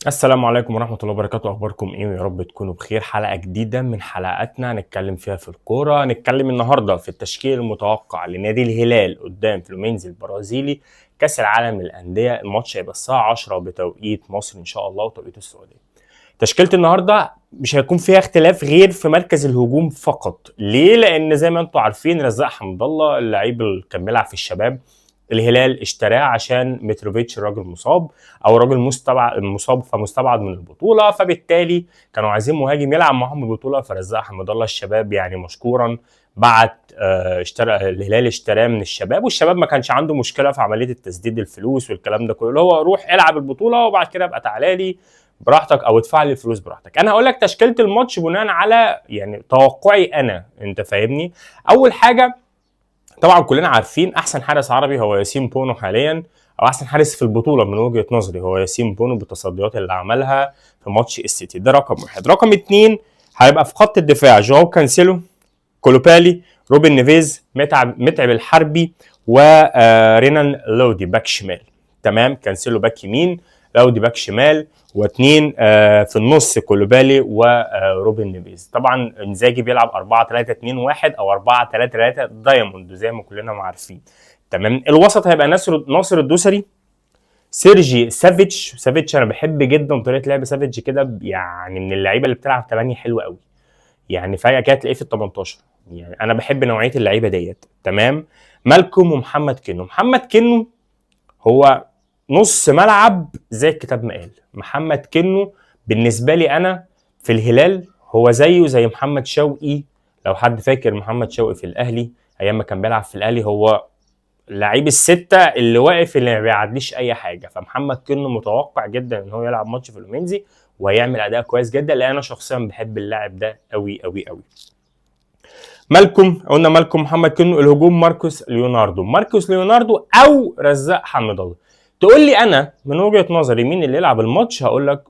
السلام عليكم ورحمة الله وبركاته. أخباركم إيه؟ ويا رب تكونوا بخير. حلقة جديدة من حلقاتنا هنتكلم فيها في الكورة. هنتكلم النهاردة في التشكيل المتوقع لنادي الهلال قدام فلومينز البرازيلي كأس العالم للأندية. الماتش هيبقى الساعة 10 بتوقيت مصر إن شاء الله وتوقيت السعودية. تشكيلة النهاردة مش هيكون فيها اختلاف غير في مركز الهجوم فقط. ليه؟ لأن زي ما انتم عارفين رزاق حمد الله اللعيب اللي كان بيلعب في الشباب الهلال اشتراه عشان متروفيتش راجل مصاب او راجل مصاب فمستبعد من البطوله، فبالتالي كانوا عايزين مهاجم يلعب معاهم البطوله. فرزاق حمد الله الشباب يعني مشكورا بعت اشترى الهلال، اشتراه من الشباب، والشباب ما كانش عنده مشكله في عمليه التسديد الفلوس والكلام ده كله، اللي هو روح العب البطوله وبعد كده ابقى تعالى لي براحتك او ادفع لي الفلوس براحتك. انا هقول لك تشكيله الماتش بناء على يعني توقعي انا، انت فاهمني. اول حاجه طبعا كلنا عارفين احسن حارس عربي هو ياسين بونو حاليا، او احسن حارس في البطوله من وجهه نظري هو ياسين بونو بالتصديات اللي عملها في ماتش السيتي. ده رقم واحد. رقم اتنين هيبقى في خط الدفاع جواو كانسيلو، كولوبالي، روبن نيفيز، متعب الحربي، ورينان لودي باك شمال. تمام، كانسيلو باك يمين، لودي باك شمال، واثنين في النص كولوبالي وروبن نيفيز. طبعا انزاجي بيلعب 4-3-2-1 او 4-3-3 دايموند زي ما كلنا عارفين. تمام. الوسط هيبقى ناصر الدوسري، سيرجي سافيتش انا بحب جدا طريقه لعب سافيتش كده، يعني من اللعيبه اللي بتلعب 8 حلوه قوي، يعني فجاه كده تلاقيه في ال 18. يعني انا بحب نوعيه اللعيبه ديت. تمام. مالكوم ومحمد كنو. محمد كنو هو نص ملعب زي الكتاب ما قال. محمد كنو بالنسبه لي انا في الهلال هو زيه زي محمد شوقي. لو حد فاكر محمد شوقي في الاهلي ايام ما كان بيلعب في الاهلي، هو لعيب الستة اللي واقف اللي ما بيعديش اي حاجه. فمحمد كنو متوقع جدا ان هو يلعب ماتش فلومينزي وهيعمل اداء كويس جدا، لان انا شخصيا بحب اللاعب ده قوي قوي قوي. قلنا مالكم محمد كنو. الهجوم ماركوس ليوناردو او رزاق حمد الله. تقول لي انا من وجهه نظري مين اللي يلعب الماتش، هقول لك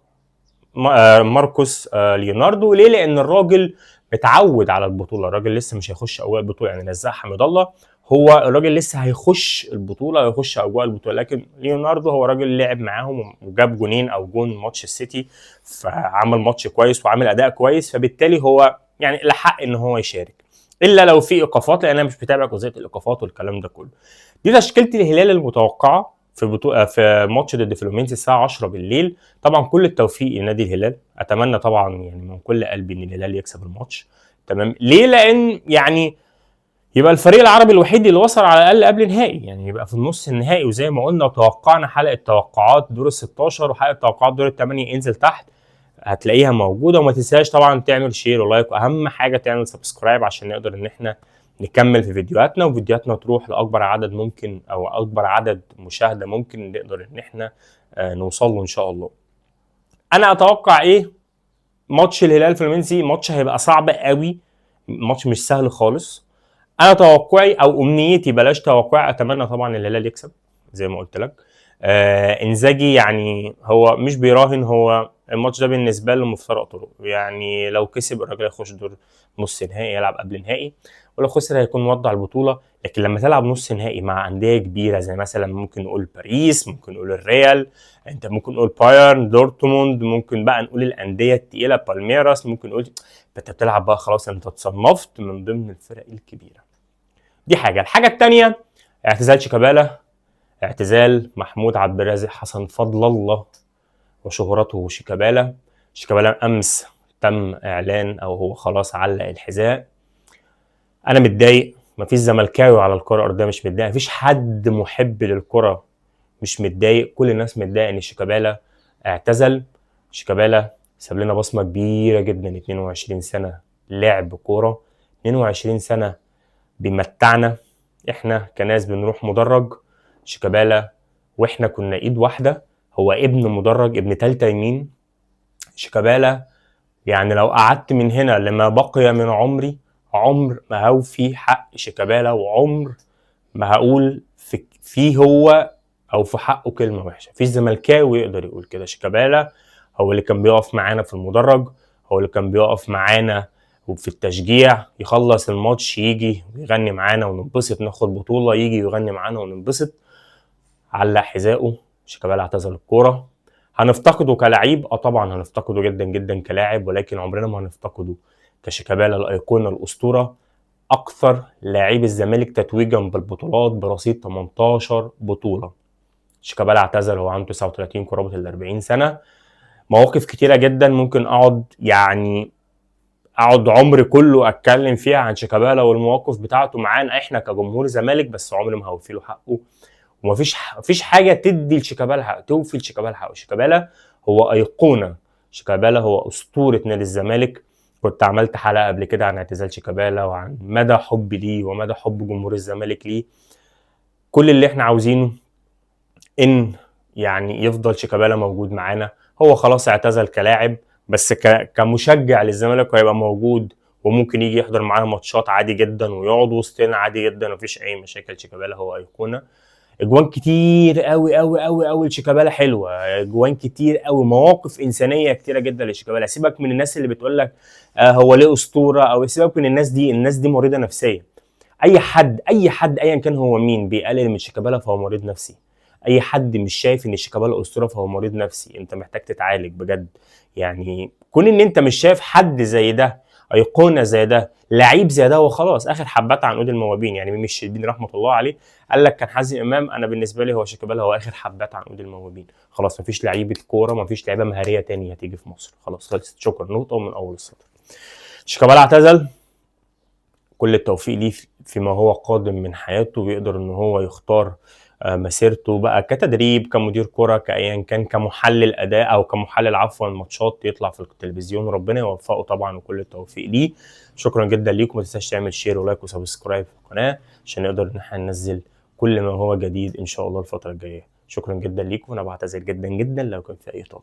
ماركوس ليوناردو. ليه؟ لان الراجل متعود على البطوله، الراجل لسه مش هيخش اجواء البطوله. يعني رزاق حمد الله هو الراجل لسه هيخش البطوله، هيخش اجواء البطوله، لكن ليوناردو هو راجل لعب معاهم وجاب جونين او جون ماتش السيتي، فعمل ماتش كويس وعمل اداء كويس، فبالتالي هو يعني لحق ان هو يشارك، الا لو في ايقافات، لان انا مش بتابع جزئيه الايقافات والكلام ده كله. دي تشكيله الهلال المتوقعه في بطوله في ماتش ضد فلومينز الساعه 10 بالليل. طبعا كل التوفيق لنادي الهلال، اتمنى طبعا يعني من كل قلبي ان الهلال يكسب الماتش. تمام. ليه؟ لان يعني يبقى الفريق العربي الوحيد اللي وصل على الاقل قبل نهائي، يعني يبقى في النص النهائي. وزي ما قلنا وتوقعنا حلقه توقعات دور ال 16 وحلقه توقعات دور الثمانيه، انزل تحت هتلاقيها موجوده. وما تنساش طبعا تعمل شير ولايك، واهم حاجه تعمل سبسكرايب عشان نقدر ان احنا نكمل في فيديوهاتنا، وفيديوهاتنا تروح لاكبر عدد ممكن او اكبر عدد مشاهده ممكن نقدر ان احنا نوصل له ان شاء الله. انا اتوقع ايه؟ ماتش الهلال فلومينسي ماتش هيبقى صعب قوي، ماتش مش سهل خالص. انا توقعي او امنيتي، بلاش توقعي، اتمنى طبعا الهلال يكسب زي ما قلت لك. انزاجي يعني هو مش بيراهن، هو الماتش ده بالنسبه له مفترق طرق. يعني لو كسب الراجل هيخش دور نص نهائي، يلعب قبل نهائي، ولو خسر هيكون وضع البطوله. لكن لما تلعب نص نهائي مع انديه كبيره زي مثلا ممكن نقول باريس، ممكن نقول الريال، انت ممكن نقول بايرن دورتموند، ممكن بقى نقول الانديه الثقيله بالميراس، ممكن نقول انت بتلعب بقى خلاص، انت اتصنفت من ضمن الفرق الكبيره. دي حاجه. الحاجه الثانيه اعتزال شيكابالا، اعتزال محمود عبد الرازق حسن فضل الله وشهرته شيكابالا. شيكابالا امس تم اعلان او هو خلاص علق الحذاء. انا متضايق، مفيش زملكاوي على الكره الارضيه مش متضايق، مفيش حد محب للكره مش متضايق، كل الناس متضايقه ان شيكابالا اعتزل. شيكابالا ساب لنا بصمه كبيره جدا، 22 سنه لعب كوره، 22 سنه بيمتعنا. احنا كناس بنروح مدرج، شيكابالا واحنا كنا ايد واحده، هو ابن مدرج، ابن تالتة يمين. شيكابالا يعني لو قعدت من هنا لما بقي من عمري، عمر ما هوفي حق شيكابالا، وعمر ما هقول فيه هو او في حقه كلمه وحشه. مفيش زملكاوي يقدر يقول كده. شيكابالا هو اللي كان بيقف معانا في المدرج، هو اللي كان بيقف معانا وفي التشجيع، يخلص الماتش يجي ويغني معانا وننبسط، ناخد بطوله يجي ويغني معانا وننبسط. علق حذائه، شيكابالا اعتزل الكوره. هنفتقده كلاعب؟ طبعا هنفتقده جدا جدا كلاعب، ولكن عمرنا ما هنفتقده كشيكابالا الايقونه الاسطوره، اكثر لاعبي الزمالك تتويجا بالبطولات برصيد 18 بطوله. شيكابالا اعتزل وهو عنده 39 قرابه ال 40 سنه. مواقف كتيره جدا ممكن اقعد عمري كله اتكلم فيها عن شيكابالا والمواقف بتاعته معانا احنا كجمهور زمالك، بس عمري ما هوفي له حقه. ومفيش حاجه تدي لشيكابالا حقه، توفي لشيكابالا حقه. شيكابالا هو ايقونه، شيكابالا هو اسطوره نادي الزمالك. كنت عملت حلقه قبل كده عن اعتزال شيكابالا وعن مدى حبي ليه ومدى حب جمهور الزمالك ليه. كل اللي احنا عاوزينه ان يعني يفضل شيكابالا موجود معانا. هو خلاص اعتزل كلاعب، بس كمشجع للزمالك هيبقى موجود، وممكن يجي يحضر معانا ماتشات عادي جدا ويقعد وسطنا عادي جدا، مفيش اي مشاكل. شيكابالا هو ايقونه. اجوان كتير قوي قوي قوي قوي لشيكابالا حلوه، اجوان كتير قوي، مواقف انسانيه كتيره جدا لشيكابالا. سيبك من الناس اللي بتقول لك هو ليه اسطوره، او سيبك من الناس دي مريضه نفسيه. اي حد ايا كان هو مين بيقلل من شيكابالا فهو مريض نفسي. اي حد مش شايف ان شيكابالا اسطوره فهو مريض نفسي. انت محتاج تتعالج بجد. يعني كون ان انت مش شايف حد زي ده، ايقونه زي ده، لعيب زي ده، وخلاص اخر حبات عنقود الموابين. يعني ميمي الشربيني رحمه الله عليه قال لك كان حازم امام، انا بالنسبه لي هو شيكابالا هو اخر حبات عنقود الموابين. خلاص مفيش لعيبه كوره، مفيش لعيبه مهاريه تانية هتيجي في مصر. خلاص خلصت، شكرا، نقطه من اول السطر. شيكابالا اعتزل، كل التوفيق ليه فيما هو قادم من حياته، ويقدر ان هو يختار مسيرته بقى كتدريب، كمدير كرة، كأيا كان، كمحلل أداء أو كمحلل عفوا ماتشات يطلع في التلفزيون. ربنا يوفقه طبعا وكل التوفيق ليه. شكرا جدا ليكم، ما تنساش تعمل شير ولايك وسبسكرايب في القناة عشان نقدر ان احنا ننزل كل ما هو جديد ان شاء الله الفترة الجاية. شكرا جدا ليكم، وانا بعتذر جدا جدا لو كان في اي طلب.